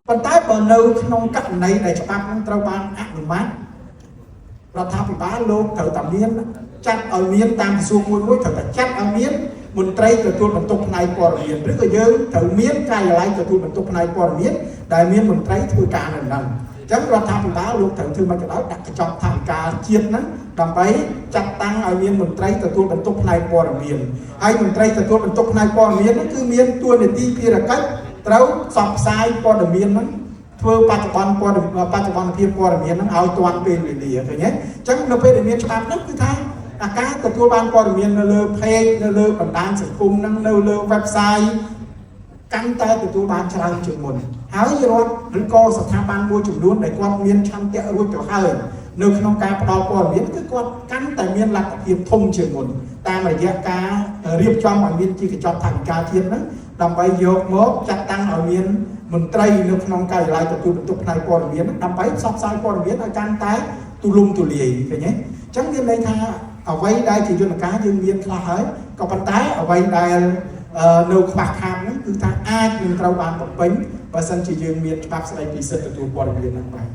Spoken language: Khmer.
ប៉ុន្តែបើនៅក្នុងករណីដែលច្បាប់នឹងត្រូវបានអនុម័តរដ្ឋាភិបាលលោកត្រូវតែមានចាត់ឲ្យមានតាមក្រសួងមួយត្រូវតែចាត់ឲ្យមានមន្ត្រីទទួលបន្ទុកផ្នែកព័ត៌មានឬក៏យើងត្រូវមានការិយាល័យទទួលបន្ទុកផ្នែកព័ត៌មានដែលមានមន្ត្រីធ្វើការនៅហ្នឹងអញ្ចឹងរដ្ឋាភិបាលលោកត្រូវធ្វើមកក៏ដោយដាក់កញ្ចប់ថវិកាជាតិហ្នឹងដើម្បីចាត់តាំងឲ្យមានមន្ត្រីទទួលបន្ទុកផ្នែកព័ត៌មានហើយមន្ត្រីទទួលបន្ទុកផ្នែកព័ត៌មានហ្នឹងគឺមានតួនាទីភារកិច្ចត្រូវផ្សព្វផ្សាយព័ត៌មានហ្នឹងធ្វើបច្ចុប្បន្នភាពព័ត៌មានហ្នឹងឲ្យទាន់ពេលវេលាឃើញទេអញ្ចឹងនៅពេលដែលមានច្បាប់ហ្នឹងគឺថាអាការទទួលបានព័ត៌មាននៅលើ page នៅលើបណ្ដាញសង្គមហ្នឹងនៅលើ website កាន់តែទទួលបានច្រើនជាងមុនហើយរដ្ឋឬក៏ស្ថាប័នមួយចំនួនដែលគាត់មានឆន្ទៈរួចទៅហើយនៅក្នុងការផ្ដល់ព័ត៌មានគឺគាត់កាន់តែមានលទ្ធភាពធំជាងមុនតាមរយៈការរៀបចំឲ្យមានជាកញ្ចប់ថវិកាជាតិហ្នឹងដើម្បីយកមកចាត់តាំងឲ្យមានមន្ត្រីនៅក្នុងការិយាល័យទទួលបន្ទុកផ្នែកព័ត៌មានដើម្បីផ្សព្វផ្សាយព័ត៌មានឲ្យកាន់តែទូលំទូលាយឃើញទេអញ្ចឹងមានន័យថាអ្វីដែលជាយន្តការយើងមានខ្លះហើយក៏ប៉ុន្តែអ្វីដែលនៅខ្វះខាតហ្នឹងគឺថាអាចនឹងត្រូវបានបំពេញបើសិនជាយើងមានច្បាប់ស្តីពីសិទ្ធិទទួលព័ត៌មានហ្នឹងបាទ